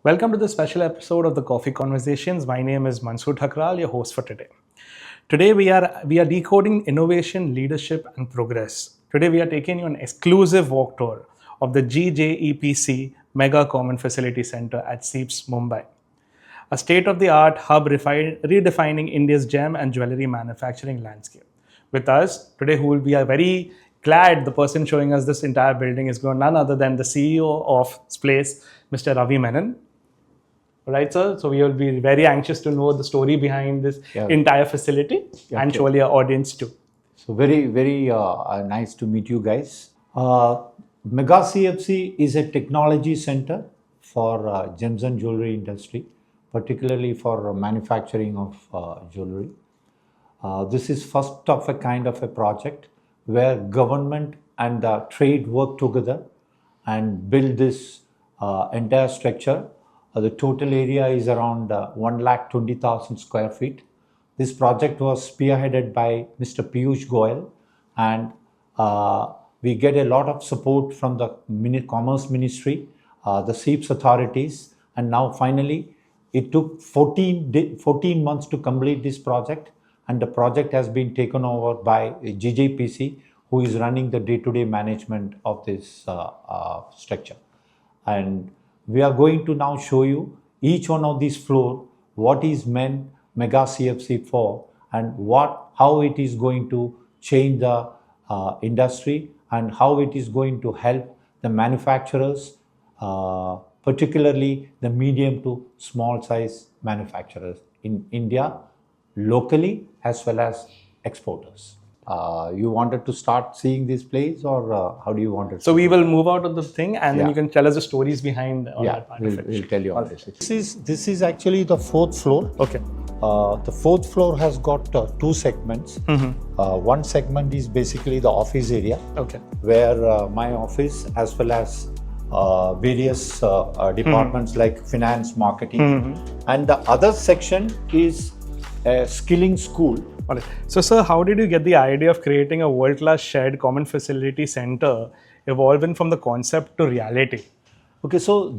Welcome to this special episode of the Coffee Conversations. My name is Mansoor Thakral, your host for today. Today we are decoding innovation, leadership, and progress. Today we are taking you an exclusive walk tour of the GJEPC Mega Common Facility Center at SEEPZ, Mumbai, a state-of-the-art hub redefining India's gem and jewellery manufacturing landscape. With us today, we are very glad the person showing us this entire building is none other than the CEO of this place, Mr. Ravi Menon. Right, sir? So we will be very anxious to know the story behind this entire facility and surely our audience too. So very nice to meet you guys. Mega CFC is a technology center for gems and jewelry industry, particularly for manufacturing of jewelry. This is first of a kind of a project where government and trade work together and build this entire structure. The total area is around 1,20,000 square feet. This project was spearheaded by Mr. Piyush Goyal, and we get a lot of support from the Commerce Ministry, the SEEPZ authorities, and now finally it took 14 months to complete this project, and the project has been taken over by GJEPC, who is running the day-to-day management of this structure. And we are going to now show you each one of these floors, what is meant Mega CFC for, and how it is going to change the industry and how it is going to help the manufacturers, particularly the medium to small size manufacturers in India, locally as well as exporters. You wanted to start seeing this place, or how do you want it? So we will move out of the thing and then you can tell us the stories behind all that part of it. We'll tell you all this. This is actually the fourth floor. Okay. The fourth floor has got two segments. One segment is basically the office area, where my office as well as various departments like finance, marketing, and the other section is a skilling school. So, sir, how did you get the idea of creating a world-class shared common facility center evolving from the concept to reality? Okay, so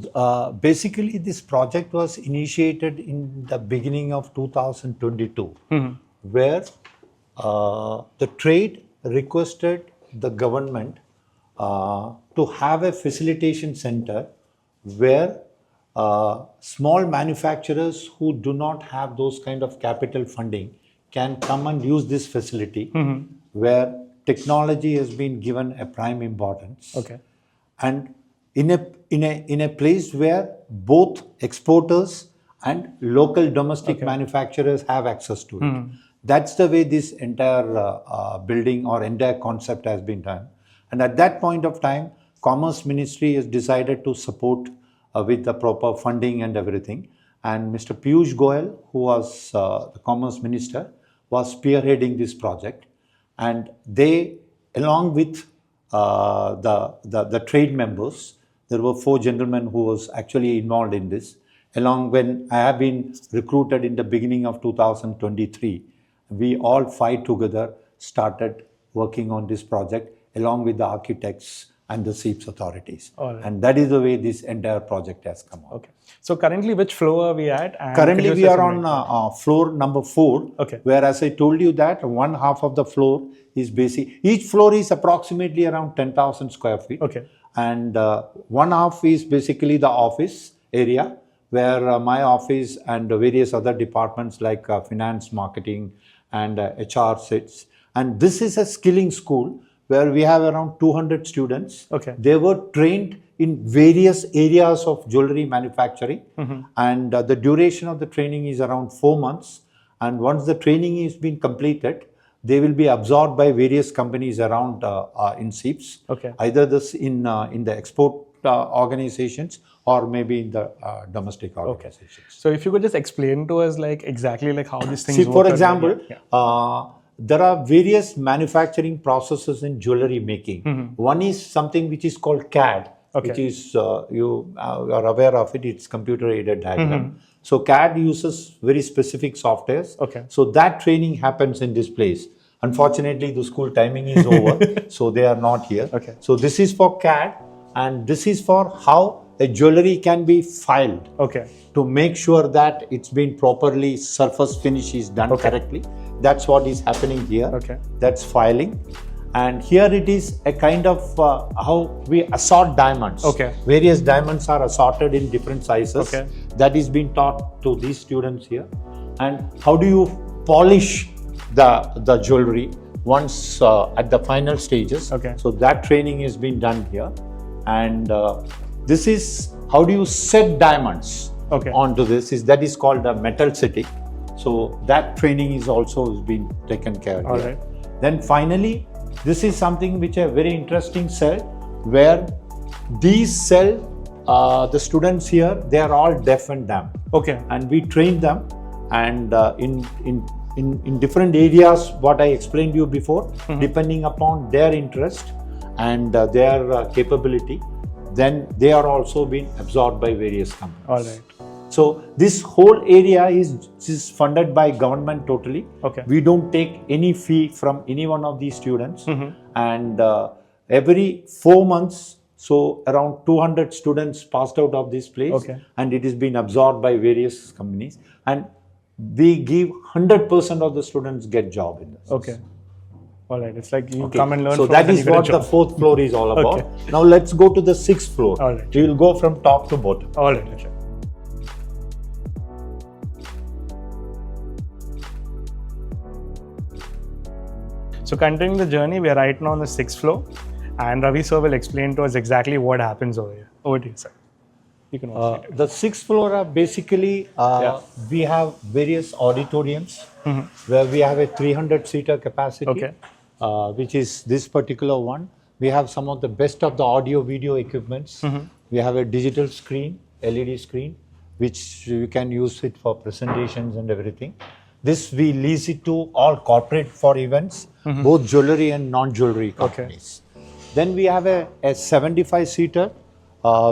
basically this project was initiated in the beginning of 2022, where the trade requested the government to have a facilitation center where small manufacturers who do not have those kind of capital funding can come and use this facility, where technology has been given a prime importance. Okay. And in a place where both exporters and local domestic manufacturers have access to it. That's the way this entire building or entire concept has been done. And at that point of time, Commerce Ministry has decided to support with the proper funding and everything. And Mr. Piyush Goyal, who was the Commerce Minister, was spearheading this project, and they, along with the trade members, there were 4 gentlemen who was actually involved in this. Along when I have been recruited in the beginning of 2023, we all 5 together started working on this project along with the architects and the SEEPZ authorities. And that is the way this entire project has come out. Okay. So currently, which floor are we at? And currently, we are on floor number 4, where, as I told you, that one half of the floor is basic. Each floor is approximately around 10,000 square feet. Okay. And one half is basically the office area, where my office and various other departments like finance, marketing, and HR sits. And this is a skilling school where we have around 200 students. They were trained in various areas of jewelry manufacturing, and the duration of the training is around 4 months. And once the training is been completed, they will be absorbed by various companies around in SEEPZ, either this in the export organizations or maybe in the domestic organizations. So if you could just explain to us exactly how these things work. For example, there are various manufacturing processes in jewelry making. One is something which is called CAD, which is, you are aware of it, it's computer aided diagram. So CAD uses very specific softwares. So that training happens in this place. Unfortunately, the school timing is over, so they are not here. So this is for CAD, and this is for how a jewelry can be filed Okay. to make sure that it's been properly surface finish is done correctly. That's what is happening here. Okay. That's filing. And here it is a kind of how we assort diamonds. Okay. Various diamonds are assorted in different sizes. Okay. That is being taught to these students here. And how do you polish the jewelry once at the final stages. Okay. So that training is being done here. And this is how do you set diamonds onto this. That is called a metal setting. So that training is also being taken care of. All here. right. Then finally, this is something which a very interesting cell where these cell, the students here, they are all deaf and dumb. Okay. And we train them, and in different areas, what I explained to you before, depending upon their interest and their capability, then they are also being absorbed by various companies. All right. So this whole area is funded by government totally. Okay. We don't take any fee from any one of these students. And every 4 months, so around 200 students passed out of this place. Okay. And it is being absorbed by various companies. And we give 100% of the students get job in this. Okay. All right. It's like you come and learn. So that is what the 4th floor is all about. Okay. Now let's go to the 6th floor. All right. We will go from top to bottom. All right. Okay. So continuing the journey, we are right now on the 6th floor, and Ravi sir will explain to us exactly what happens over here. Over to you, sir. You can also The 6th floor are basically, we have various auditoriums where we have a 300-seater capacity, which is this particular one. We have some of the best of the audio-video equipments. We have a digital screen, LED screen, which you can use it for presentations and everything. This we lease it to all corporate for events, both jewelry and non-jewelry companies. Then we have a 75-seater,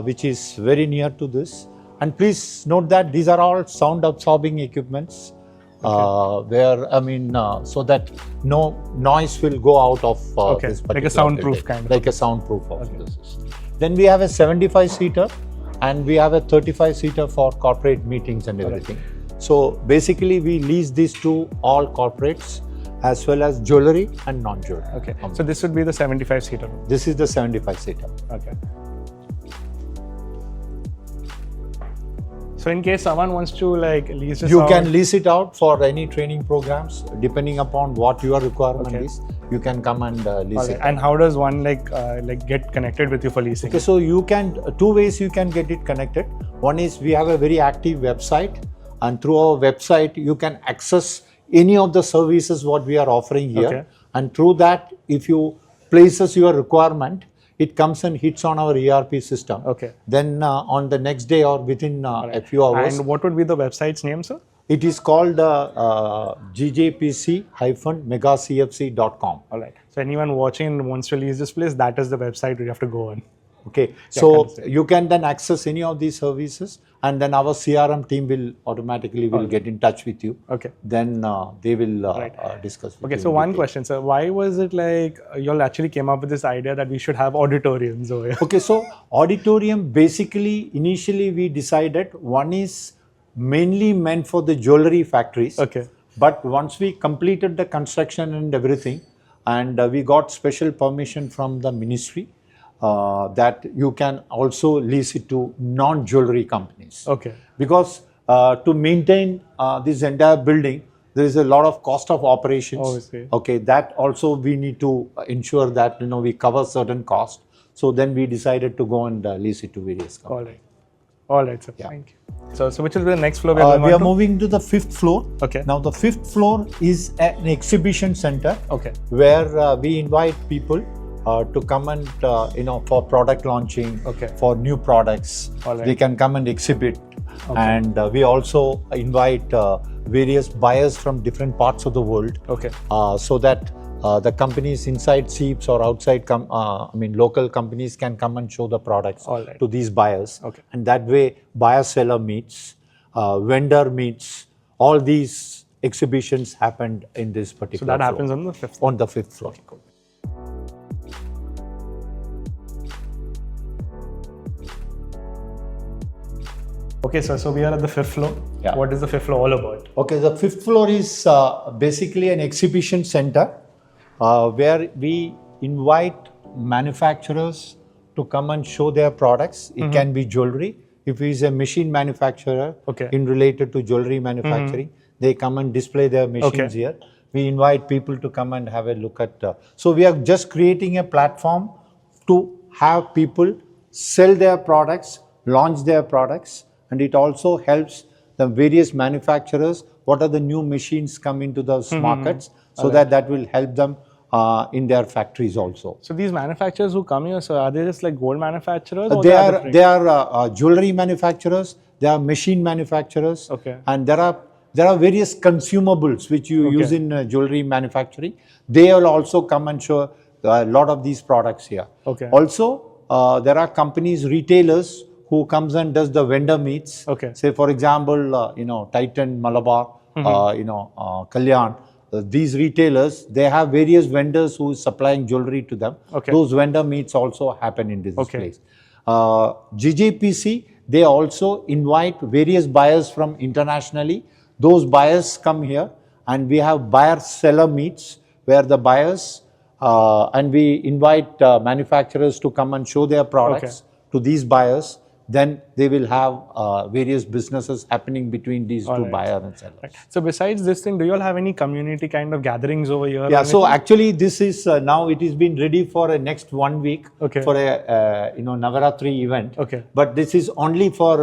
which is very near to this. And please note that these are all sound absorbing equipments, where, so that no noise will go out of this particular like a soundproof building. kind of. Like a soundproof of this. Then we have a 75-seater and we have a 35-seater for corporate meetings and everything. So basically we lease these to all corporates as well as jewelry and non-jewelry. Okay. So this would be the 75-seater room. This is the 75-seater. Okay. So in case someone wants to like lease this You out, can lease it out for any training programs depending upon what your requirement is. You can come and lease it. And how does one like get connected with you for leasing? Okay, so you can, 2 ways you can get it connected. One is we have a very active website, and through our website you can access any of the services what we are offering here. And through that, if you places your requirement, it comes and hits on our ERP system. Then on the next day or within a few hours. And what would be the website's name, sir? It is called GJEPC-megacfc.com. All right. So anyone watching and wants to lease this place, that is the website you have to go on. Okay. So you can then access any of these services, and then our CRM team will automatically get in touch with you. Then they will discuss with you. So one question, sir. Why was it like you all actually came up with this idea that we should have auditoriums over here? Okay. So auditorium, basically, initially we decided one is mainly meant for the jewelry factories. But once we completed the construction and everything, and we got special permission from the ministry, that you can also lease it to non-jewelry companies. Because to maintain this entire building, there is a lot of cost of operations. That also we need to ensure that we cover certain costs. So then we decided to go and lease it to various companies. All right, sir. Thank you. So which will be the next floor? We are moving to the 5th floor. Now the 5th floor is an exhibition center. Where we invite people to come and for product launching, for new products. They can come and exhibit. And we also invite various buyers from different parts of the world. So that the companies inside SEEPZ or outside local companies can come and show the products to these buyers. And that way buyer seller meets, vendor meets, all these exhibitions happened in this particular floor. So that floor. happens on the 5th floor? On the 5th floor. Cool. Okay, sir. So we are at the 5th floor. Yeah. What is the 5th floor all about? Okay, the 5th floor is basically an exhibition center where we invite manufacturers to come and show their products. It can be jewelry. If he is a machine manufacturer in related to jewelry manufacturing, they come and display their machines here. We invite people to come and have a look at. So we are just creating a platform to have people sell their products, launch their products, and it also helps the various manufacturers. What are the new machines come into those markets, so that will help them in their factories also. So these manufacturers who come here, so are they just like gold manufacturers? Or They are jewelry manufacturers. They are machine manufacturers. And there are various consumables which you use in jewelry manufacturing. They will also come and show a lot of these products here. Also, there are companies, retailers who comes and does the vendor meets. Say for example, Titan, Malabar, Kalyan. These retailers, they have various vendors who is supplying jewelry to them. Those vendor meets also happen in this place. GJEPC, they also invite various buyers from internationally. Those buyers come here, and we have buyer-seller meets where the buyers and we invite manufacturers to come and show their products to these buyers. Then they will have various businesses happening between these two buyers and sellers. So besides this thing, do you all have any community kind of gatherings over here? Yeah, so actually this is now it is been ready for a next 1 week for a Navaratri event. But this is only for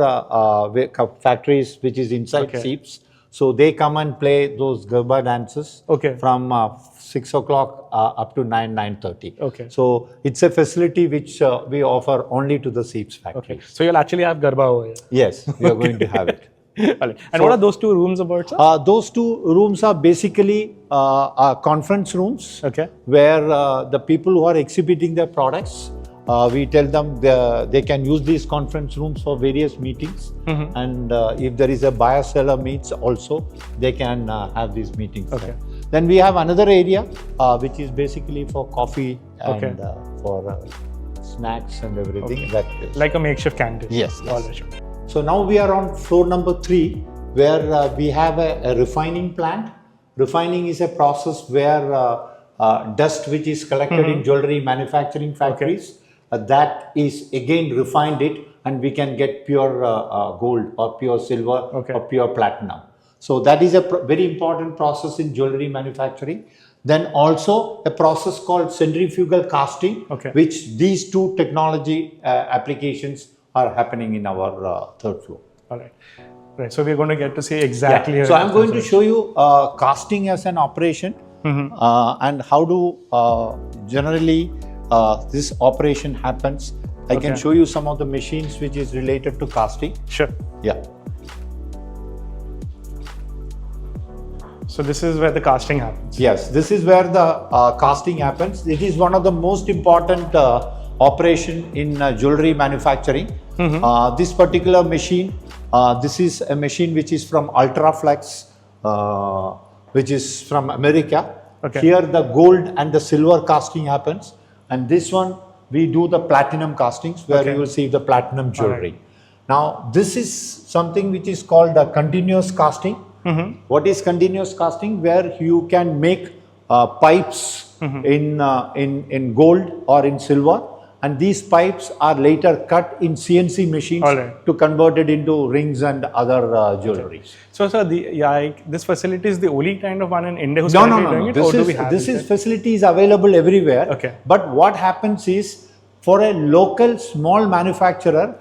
factories which is inside SEEPZ. So they come and play those Garba dances from 6 o'clock up to 9:30. So it's a facility which we offer only to the SEEPZ factory. So you'll actually have Garba over here? Yes, we are going to have it. And so, what are those two rooms about, sir? Those two rooms are basically conference rooms where the people who are exhibiting their products, we tell them they can use these conference rooms for various meetings. And if there is a buyer-seller meets also, they can have these meetings. Then we have another area which is basically for coffee and for snacks and everything. That is like a makeshift canteen. Yes. So now we are on floor number 3, where we have a refining plant. Refining is a process where dust which is collected in jewelry manufacturing factories, that is again refined it, and we can get pure gold or pure silver or pure platinum. So that is a very important process in jewelry manufacturing. Then also a process called centrifugal casting, which these two technology applications are happening in our 3rd floor. Right. So we're going to get to see exactly. So I'm going to show you casting as an operation and how do generally this operation happens. I can show you some of the machines which is related to casting. Sure. Yeah. So this is where the casting happens. Yes, this is where the casting happens. It is one of the most important operation in jewelry manufacturing. This particular machine, this is a machine which is from Ultraflex, which is from America. Here the gold and the silver casting happens, and this one we do the platinum castings, where you will see the platinum jewelry. Now this is something which is called a continuous casting. What is continuous casting? Where you can make pipes in gold or in silver, and these pipes are later cut in CNC machines to convert it into rings and other jewelry. So sir, this facility is the only kind of one in India who's doing it? This facility is available everywhere. But what happens is, for a local small manufacturer,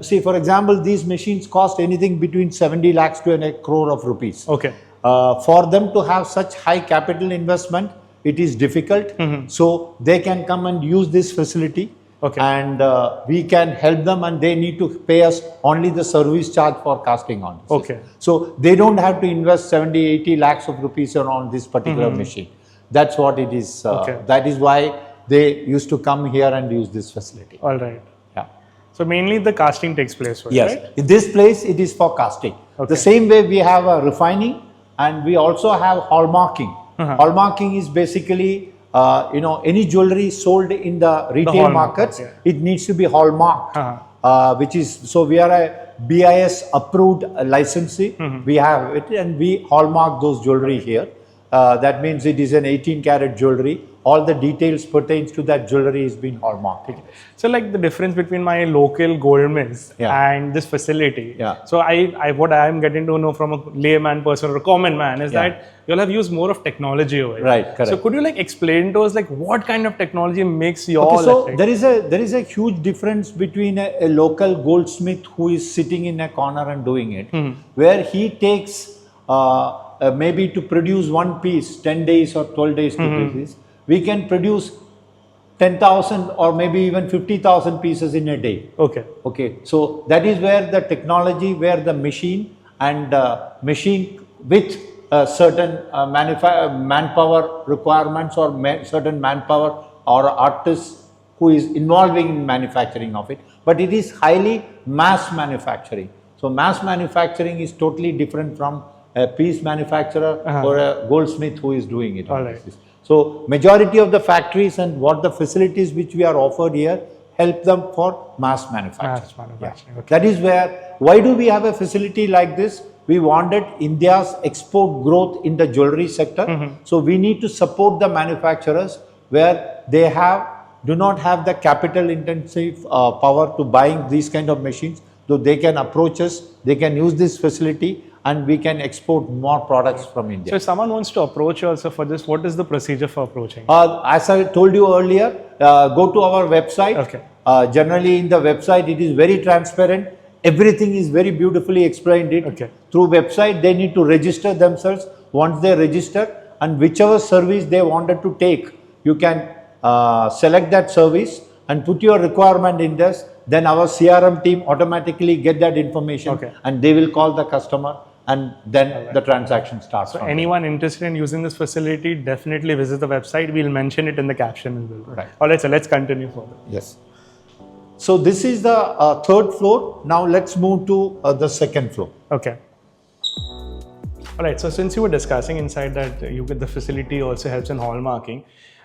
see for example, these machines cost anything between 70 lakhs to a crore of rupees. For them to have such high capital investment, it is difficult. So they can come and use this facility, and we can help them, and they need to pay us only the service charge for casting on this. So they don't have to invest 70-80 lakhs of rupees on this particular machine. That's what it is. That is why they used to come here and use this facility. Yeah. So mainly the casting takes place here, right? In this place it is for casting. The same way we have a refining, and we also have hallmarking. Hallmarking is basically any jewelry sold in the retail hallmark, markets, yeah. it needs to be hallmarked, which is, so we are a BIS approved licensee. We have it and we hallmark those jewelry here. That means it is an 18 karat jewelry. All the details pertains to that jewelry is being hallmarked. So like the difference between my local gold mills Yeah. and this facility. Yeah. So what I am getting to know from a layman person or a common man is Yeah. that you'll have used more of technology over it. Right, correct. So could you like explain to us like what kind of technology makes your Okay, so like, there is a huge difference between a local goldsmith who is sitting in a corner and doing it, where he takes maybe to produce one piece 10 days or 12 days to pieces. We can produce 10,000 or maybe even 50,000 pieces in a day. Okay. Okay, so that is where the technology, where the machine and machine with certain manpower requirements or certain manpower or artists who is involving in manufacturing of it, but it is highly mass manufacturing. So mass manufacturing is totally different from a piece manufacturer or a goldsmith who is doing it. All right. So majority of the factories and what the facilities which we are offered here help them for mass manufacturing. Mass manufacturing. Yeah. Okay. That is where, why do we have a facility like this? We wanted India's export growth in the jewelry sector. So we need to support the manufacturers where they do not have the capital intensive power to buying these kind of machines. So they can approach us, they can use this facility and we can export more products from India. So if someone wants to approach you also for this, what is the procedure for approaching? As I told you earlier, go to our website. Okay. Generally in the website, it is very transparent. Everything is very beautifully explained it. Okay. Through website, they need to register themselves. Once they register and whichever service they wanted to take, you can select that service and put your requirement in this. Then our CRM team automatically get that information and they will call the customer and then the transaction starts. So anyone interested in using this facility, definitely visit the website. We'll mention it in the caption as well. Right. All right, so let's continue further. Yes. So this is the third floor. Now let's move to the second floor. Okay. All right, so since you were discussing inside that the facility also helps in hallmarking,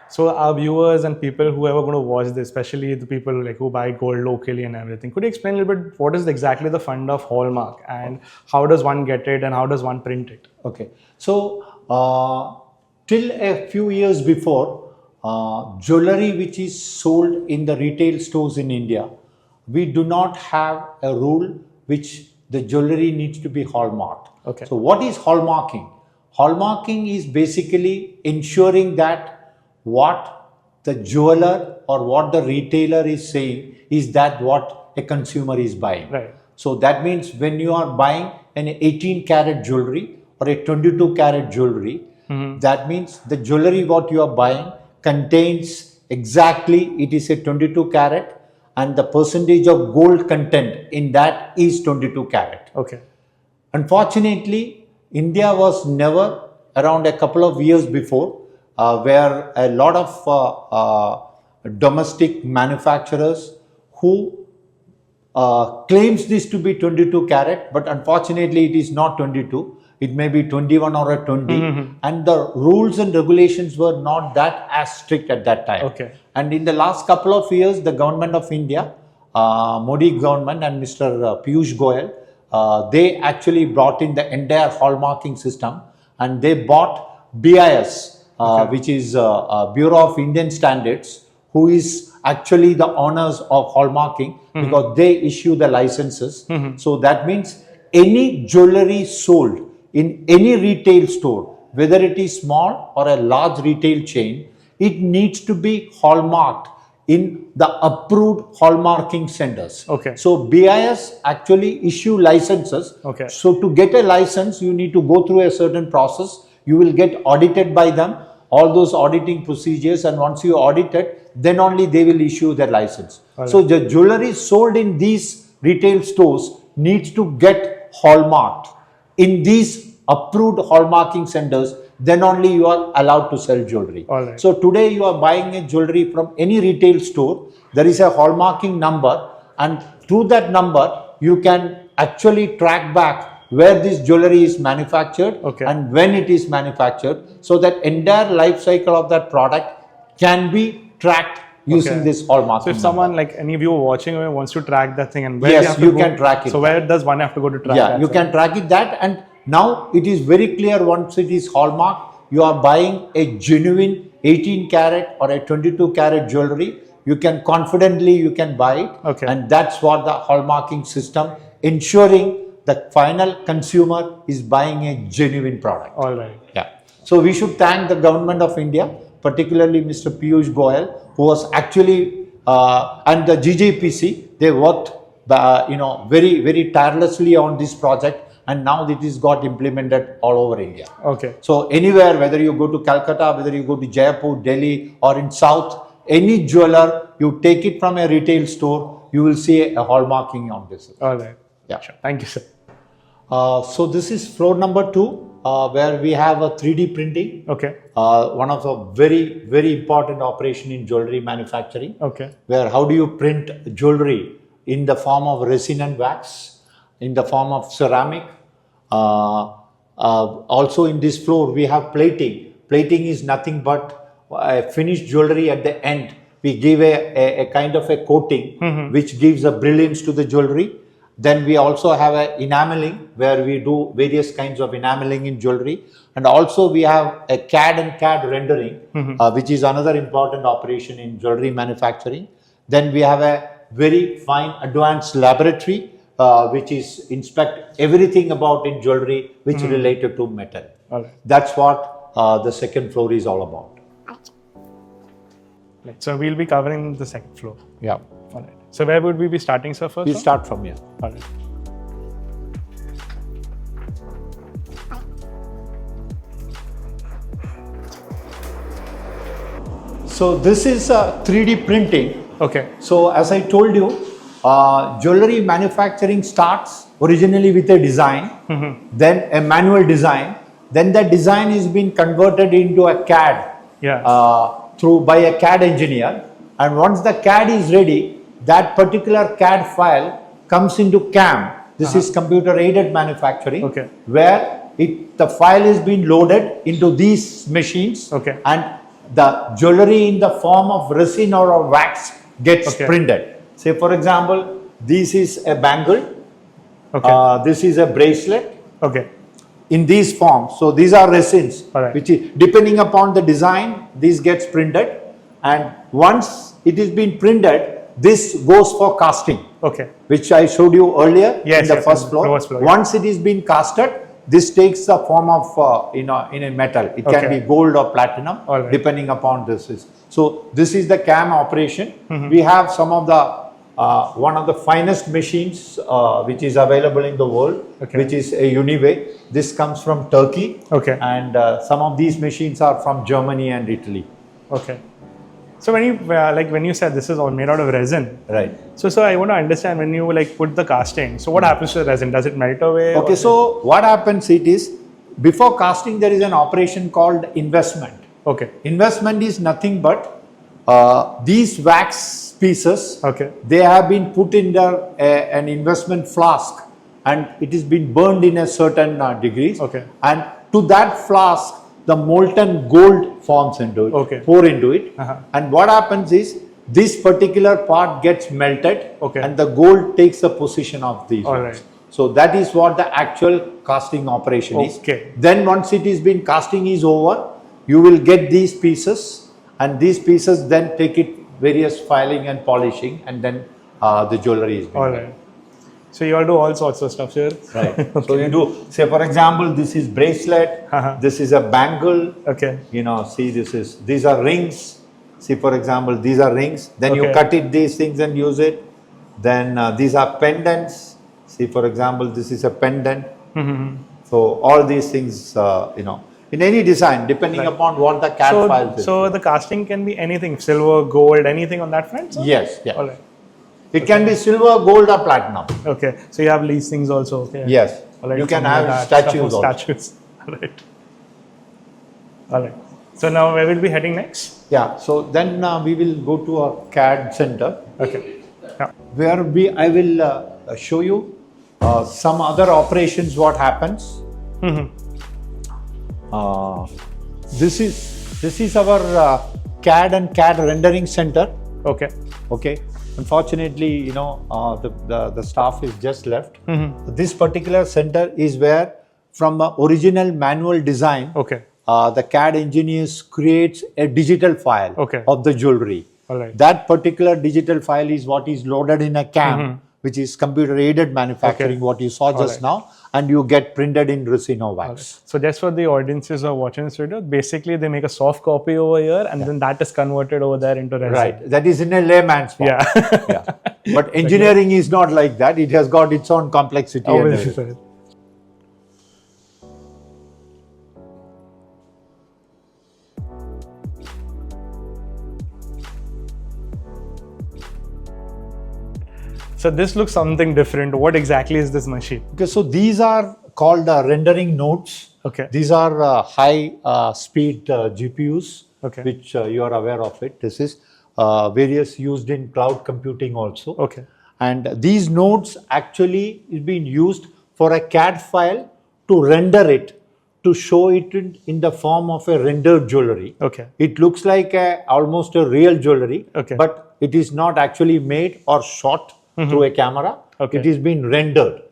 so our viewers and people who are going to watch this, especially the people like who buy gold locally and everything, could you explain a little bit what is exactly the fund of hallmark and how does one get it and how does one print it? Okay, so till a few years before, jewelry which is sold in the retail stores in India, we do not have a rule which the jewelry needs to be hallmarked. Okay. So what is hallmarking? Hallmarking is basically ensuring that what the jeweler or what the retailer is saying is that what a consumer is buying. Right. So that means when you are buying an 18 karat jewelry or a 22 karat jewelry, that means the jewelry what you are buying contains exactly, it is a 22 karat and the percentage of gold content in that is 22 karat. Okay. Unfortunately, India was never around a couple of years before where a lot of domestic manufacturers who claims this to be 22 karat, but unfortunately it is not 22. It may be 21 or a 20, and the rules and regulations were not that as strict at that time. Okay. And in the last couple of years, the government of India, Modi government and Mr. Piyush Goyal, they actually brought in the entire hallmarking system, and they bought BIS, which is Bureau of Indian Standards, who is actually the owners of hallmarking because they issue the licenses. So that means any jewelry sold in any retail store, whether it is small or a large retail chain, it needs to be hallmarked in the approved hallmarking centers. Okay. So BIS actually issue licenses. Okay. So to get a license, you need to go through a certain process. You will get audited by them, all those auditing procedures, and once you audit it, then only they will issue their license. Right. So the jewelry sold in these retail stores needs to get hallmarked in these approved hallmarking centers, then only you are allowed to sell jewelry. All right. So today you are buying a jewelry from any retail store, there is a hallmarking number, and through that number you can actually track back where this jewelry is manufactured and when it is manufactured, so that entire life cycle of that product can be tracked using Okay. this hallmarking So if number. someone, like any viewer watching wants to track that thing, and where Yes, they have to you go, can track it. So where does one have to go to track Yeah, that? you can track it that, and now it is very clear once it is hallmarked, you are buying a genuine 18 karat or a 22 karat jewelry. You can confidently buy it, Okay. and that's what the hallmarking system ensuring the final consumer is buying a genuine product. All right. Yeah. So we should thank the government of India, particularly Mr. Piyush Goyal, who was actually and the GJEPC. They worked, very very tirelessly on this project, and now it is got implemented all over India. Okay. So anywhere, whether you go to Calcutta, whether you go to Jaipur, Delhi, or in South, any jeweler, you take it from a retail store, you will see a hallmarking on this. All right. Yeah. Sure. Thank you, sir. So this is floor number 2, where we have a 3D printing. Okay. One of the very, very important operation in jewelry manufacturing. Okay. Where how do you print jewelry in the form of resin and wax, in the form of ceramic. Also in this floor we have plating. Plating is nothing but a finished jewelry at the end. We give a kind of a coating which gives a brilliance to the jewelry. Then we also have a enameling, where we do various kinds of enameling in jewelry. And also we have a CAD and CAD rendering, which is another important operation in jewelry manufacturing. Then we have a very fine advanced laboratory, which is inspect everything about in jewelry which related to metal. All right. That's what the second floor is all about. Right. So we'll be covering the second floor. Yeah. All right. So where would we be starting, sir, first? We'll start from here. All right. So this is 3D printing. Okay. So as I told you, jewelry manufacturing starts originally with a design, then a manual design, then that design is being converted into a CAD by a CAD engineer, and once the CAD is ready, that particular CAD file comes into CAM. This is computer aided manufacturing, where the file is being loaded into these machines, and the jewelry in the form of resin or of wax gets printed. Say for example, this is a bangle, this is a bracelet, in these forms. So these are resins, which is depending upon the design, this gets printed, and once it is been printed, this goes for casting, which I showed you earlier in the first floor. Once it is been casted, this takes the form of in a metal. It can be gold or platinum, depending upon this. So this is the CAM operation. We have some of the one of the finest machines which is available in the world, which is a Uniway. This comes from Turkey, and some of these machines are from Germany and Italy. So when you when you said this is all made out of resin, right? So I want to understand, when you put the casting, so what happens to the resin? Does it melt away? Okay, so what happens is, before casting there is an operation called investment. Investment is nothing but these wax pieces. They have been put in an investment flask, and it is been burned in a certain degrees. And to that flask, the molten gold forms into it, pour into it, and what happens is, this particular part gets melted, and the gold takes the position of these. So that is what the actual casting operation is. Then once it is been casting is over, you will get these pieces, and these pieces then take it various filing and polishing, and then the jewelry is made. So you all do all sorts of stuff here. So you do, say for example, this is bracelet, this is a bangle, see these are rings. See for example, these are rings. Then you cut it, these things, and use it. Then these are pendants. See for example, this is a pendant. So all these things, in any design, depending upon what the CAD file is. So the casting can be anything, silver, gold, anything on that front? So? Yes. It can be silver, gold, or platinum. So you have these things also. Yes. You can have statues also. All right. So now where will we be heading next? So then we will go to a CAD center. Where I will show you some other operations, what happens. This is our CAD and CAD rendering center. Okay. Okay. Unfortunately, the staff is just left. This particular center is where, from original manual design, Okay. The CAD engineers creates a digital file of the jewelry. All right. That particular digital file is what is loaded in a CAM, which is computer aided manufacturing, what you saw just now, and you get printed in Resino wax. Right. So just for the audiences who are watching this video, basically they make a soft copy over here and then that is converted over there into resin. Right. That is in a layman's form. Yeah. But engineering is not like that. It has got its own complexity. Obviously. So this looks something different. What exactly is this machine? Okay, so these are called rendering nodes. Okay. These are high speed GPUs, which you are aware of it. This is various used in cloud computing also. Okay. And these nodes actually is being used for a CAD file to render it, to show it in the form of a rendered jewelry. Okay. It looks like almost a real jewelry, but it is not actually made or shot through a camera. It is being rendered.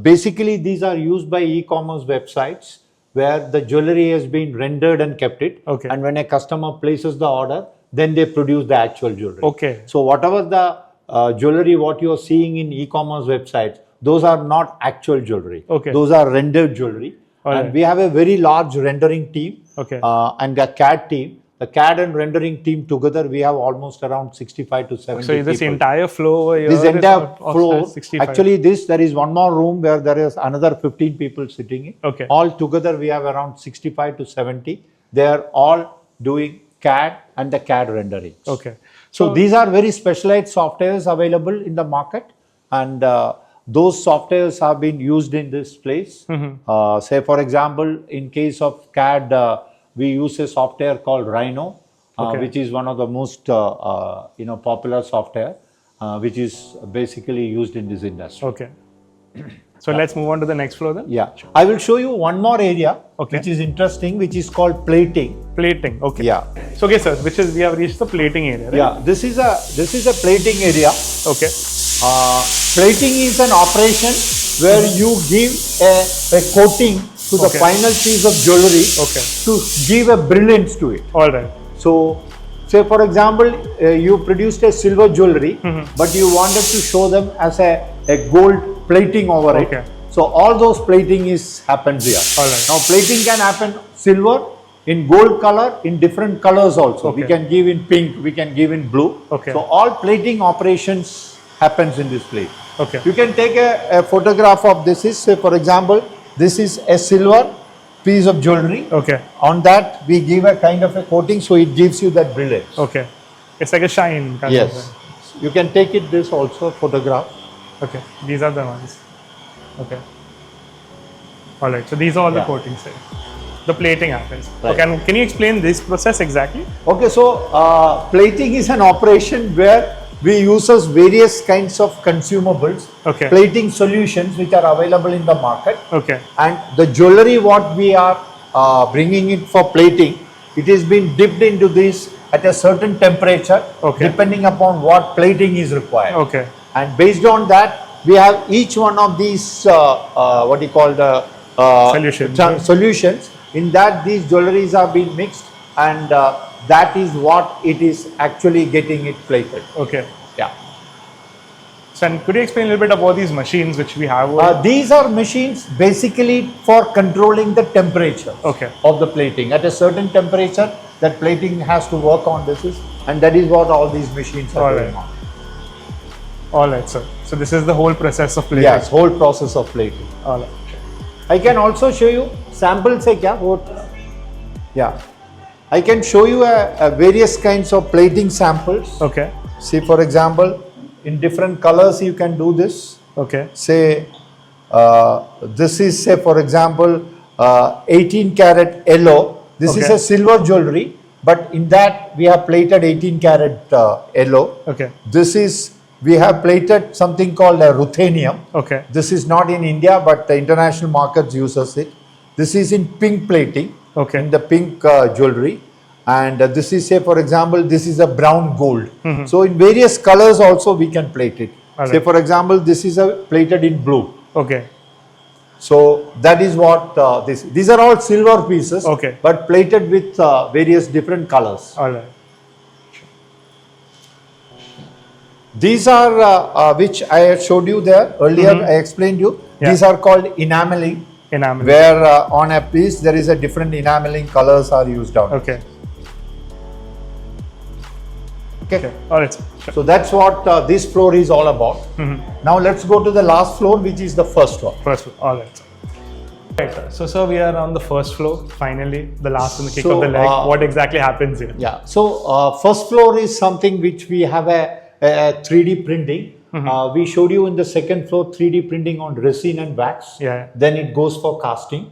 Basically, these are used by e-commerce websites where the jewelry has been rendered and kept it. And when a customer places the order, then they produce the actual jewelry. So whatever the jewelry what you are seeing in e-commerce websites, those are not actual jewelry. Those are rendered jewelry. And we have a very large rendering team and a CAD team. The CAD and rendering team together, we have almost around 65 to 70 So this people. entire floor over here, this entire floor, 65. actually there is one more room where there is another 15 people sitting in. All together we have around 65 to 70. They are all doing CAD and the CAD rendering. So these are very specialized softwares available in the market, and those softwares have been used in this place. Say for example, in case of CAD, we use a software called Rhino, which is one of the most popular software, which is basically used in this industry. So let's move on to the next floor then. Yeah, I will show you one more area which is interesting, which is called plating. Plating. Yeah. So okay, sir, we have reached the plating area, right? Yeah, this is a plating area. Plating is an operation where you give a coating to the final piece of jewelry to give a brilliance to it. All right. So, say for example, you produced a silver jewelry, but you wanted to show them as a gold plating over it. So all those plating happens here. All right. Now plating can happen silver, in gold color, in different colors also. We can give in pink, we can give in blue. So all plating operations happens in this plate. You can take a photograph of this. Say for example, this is a silver piece of jewelry. On that we give a kind of a coating, so it gives you that brilliance. It's like a shine. Yes. You can take it this also photograph. These are the ones. All right. So these are all the coatings there. The plating happens. Can you explain this process exactly? So plating is an operation where we uses various kinds of consumables, plating solutions which are available in the market. And the jewelry what we are bringing in for plating, it is been dipped into this at a certain temperature, depending upon what plating is required. And based on that, we have each one of these what you call the solutions. In that, these jewelries are being mixed, and that is what it is actually getting it plated. Yeah. So could you explain a little bit about these machines which we have? These are machines basically for controlling the temperature of the plating. At a certain temperature, that plating has to work on this, and that is what all these machines are doing on. All right, sir. So this is the whole process of plating. Yes, whole process of plating. All right. I can also show you samples. Yeah, I can show you various kinds of plating samples. See, for example, in different colors you can do this. Say this is, say for example, 18 karat yellow. This is a silver jewelry, but in that we have plated 18 karat yellow. This is, we have plated something called a ruthenium. This is not in India, but the international markets uses it. This is in pink plating, in the pink jewelry. And this is, say for example, this is a brown gold. So in various colors also we can plate it. Say for example, this is a plated in blue. Okay. So that is what these are all silver pieces, Okay. but plated with various different colors. All right. These are which I had showed you there earlier. I explained you. Yeah. These are called enameling. Enameling. Where on a piece there is a different enameling colors are used on. Okay. Okay. All right. Sure. So that's what this floor is all about. Now let's go to the last floor, which is the first floor. First floor. All right. Right. So, sir, we are on the first floor. Finally, the last in the kick So, of the leg. What exactly happens here? Yeah. So first floor is something which we have a 3D printing. We showed you in the second floor 3D printing on resin and wax. Yeah. Then it goes for casting.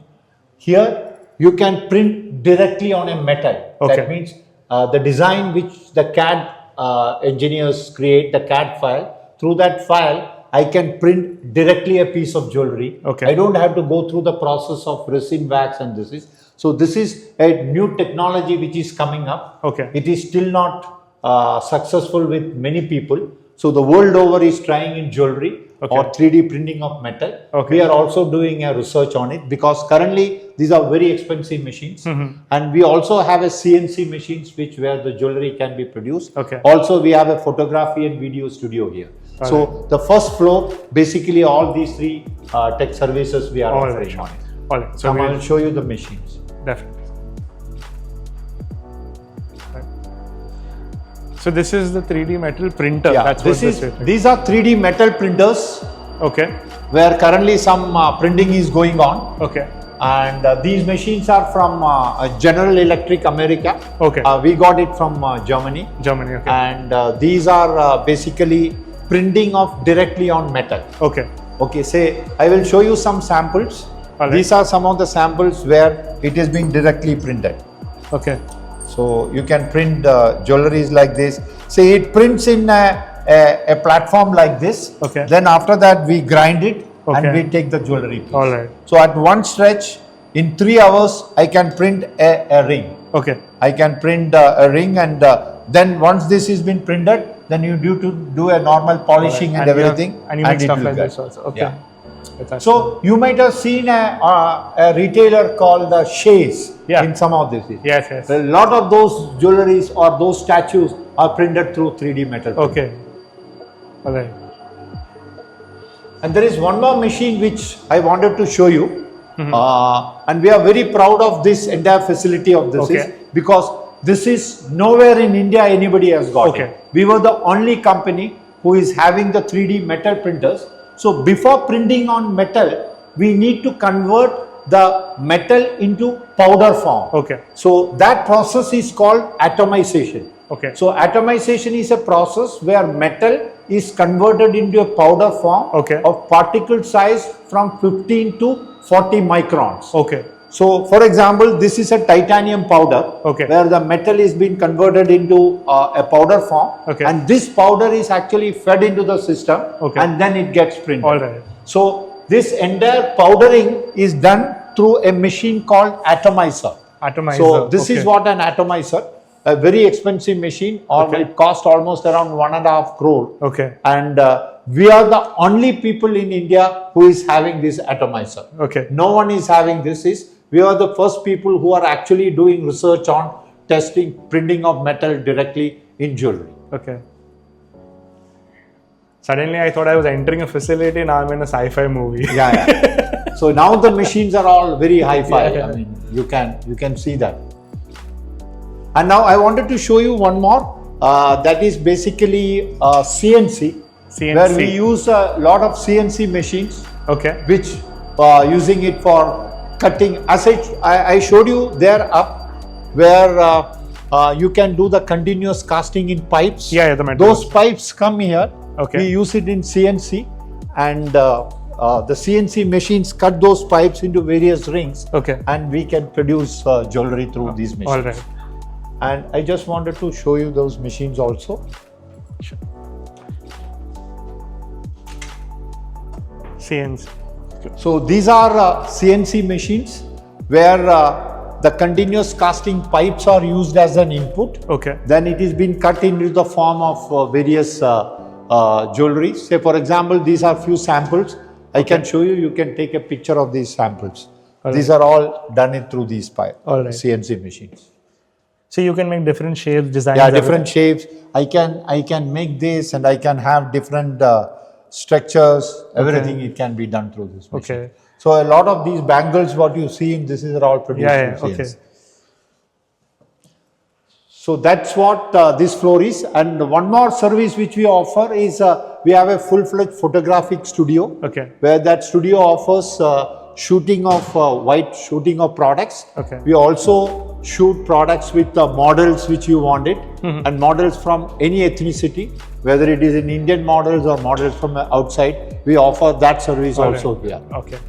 Here you can print directly on a metal. Okay. That means the design which the CAD engineers create, the CAD file, through that file I can print directly a piece of jewelry. Okay. I don't have to go through the process of resin, wax and this is. So this is a new technology which is coming up. Okay. It is still not successful with many people. So the world over is trying in jewelry or 3D printing of metal. Okay. We are also doing a research on it because currently these are very expensive machines. And we also have a CNC machines where the jewelry can be produced. Okay. Also we have a photography and video studio here. So the first floor, basically all these three tech services we are offering on it. All right. So Come, I will show you the machines. Definitely. So this is the 3D metal printer. Yeah, That's these are 3D metal printers. Okay. Where currently some printing is going on. Okay. And these machines are from General Electric America. Okay. We got it from Germany. Germany. Okay. And these are basically printing of directly on metal. Okay. Okay, say I will show you some samples. All right. These are some of the samples where it is being directly printed. Okay. So you can print jewelries like this. Say it prints in a platform like this. Okay. Then after that we grind it and Okay. we take the jewelry piece. All right. So at one stretch, in 3 hours, I can print a ring. Okay. I can print a ring, and then once this has been printed, then you do a normal polishing and everything. And you make it stuff will like get. this also. Okay. Yeah. That's So you might have seen a retailer called the Shays in some of this. Yes, yes. A lot of those jewelries or those statues are printed through 3D metal. Okay. All right. And there is one more machine which I wanted to show you. And we are very proud of this entire facility of this because this is nowhere in India anybody has got it. We were the only company who is having the 3D metal printers. So before printing on metal, we need to convert the metal into powder form. Okay. So that process is called atomization. Okay. So atomization is a process where metal is converted into a powder form of particle size from 15 to 40 microns. Okay. So for example, this is a titanium powder where the metal is being converted into a powder form, and this powder is actually fed into the system and then it gets printed. All right. So this entire powdering is done through a machine called atomizer. Atomizer. So this is what an atomizer, a very expensive machine, it cost almost around 1.5 crore. Okay. And we are the only people in India who is having this atomizer. Okay. No one is having this. We are the first people who are actually doing research on testing printing of metal directly in jewelry. Okay. Suddenly I thought I was entering a facility, now I'm in a sci-fi movie. Yeah. So now the machines are all very hi-fi. I mean, you can see that. And now I wanted to show you one more. That is basically CNC, where we use a lot of CNC machines. Okay. Which using it for cutting. As I showed you there up, where you can do the continuous casting in pipes. Yeah, the metal. Those pipes come here. Okay. We use it in CNC, and the CNC machines cut those pipes into various rings. Okay. And we can produce jewelry through these machines. All right. And I just wanted to show you those machines also. Sure. CNC. So these are CNC machines where the continuous casting pipes are used as an input. Okay. Then it is been cut into the form of various jewelry. Say for example, these are few samples. I can show you. You can take a picture of these samples. These are all done through these CNC machines. So you can make different shapes, designs. Yeah, different shapes. I can make this, and I can have different structures. Everything it can be done through this machine. Okay. So a lot of these bangles, what you see in this, is all produced through CNC. Okay. So that's what this floor is. And one more service which we offer is we have a full-fledged photographic studio. Okay. Where that studio offers shooting of products. Okay. We also shoot products with the models which you wanted, and models from any ethnicity, whether it is in Indian models or models from outside. We offer that service also here. Okay.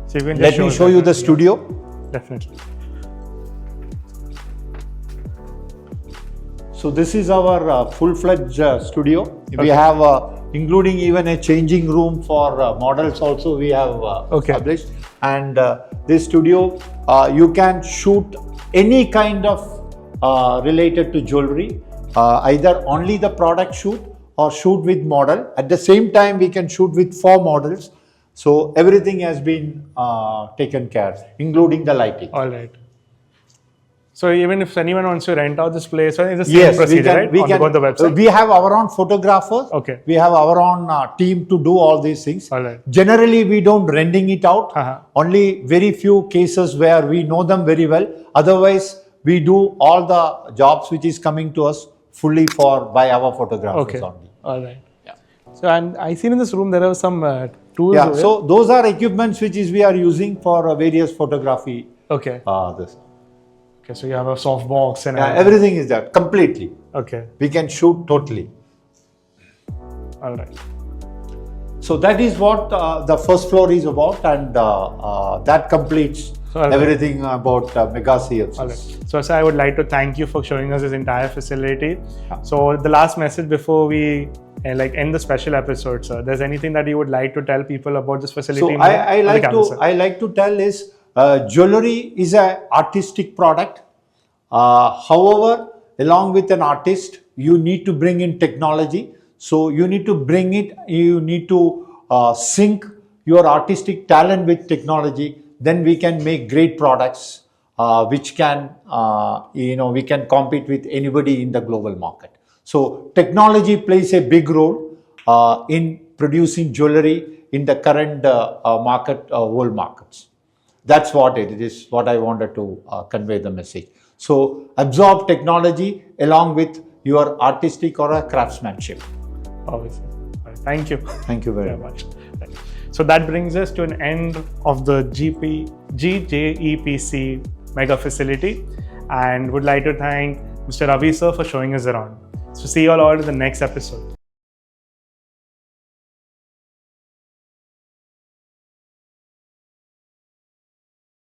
So you can Let me show you the studio. Definitely. So this is our full-fledged studio. We have, including even a changing room for models also we have published. And this studio, you can shoot any kind of related to jewelry, either only the product shoot or shoot with model. At the same time, we can shoot with 4 models. So everything has been taken care, including the lighting. All right. So even if anyone wants to rent out this place, it's the same procedure, right? We can. On the website. We have our own photographers. Okay. We have our own team to do all these things. All right. Generally, we don't renting it out. Only very few cases where we know them very well. Otherwise, we do all the jobs which is coming to us fully by our photographers only. All right. Yeah. So and I seen in this room there are some tools. Yeah. So those are equipments which we are using for various photography. Okay. This. Okay, so you have a soft box and everything is there completely. Okay. We can shoot totally. All right. So that is what the first floor is about, and that completes everything about Mega CFC. All right. So I would like to thank you for showing us this entire facility. So the last message before we end the special episode, sir. There's anything that you would like to tell people about this facility? So I like to tell is jewelry is an artistic product. However, along with an artist, you need to bring in technology. So you need to bring it. You need to sync your artistic talent with technology. Then we can make great products, which can we can compete with anybody in the global market. So technology plays a big role in producing jewelry in the current world markets. That's what it is, what I wanted to convey the message. So absorb technology along with your artistic or a craftsmanship. Obviously. Thank you. Thank you very much. So that brings us to an end of the GJEPC Mega Facility, and would like to thank Mr. Ravi sir for showing us around. So see you all in the next episode.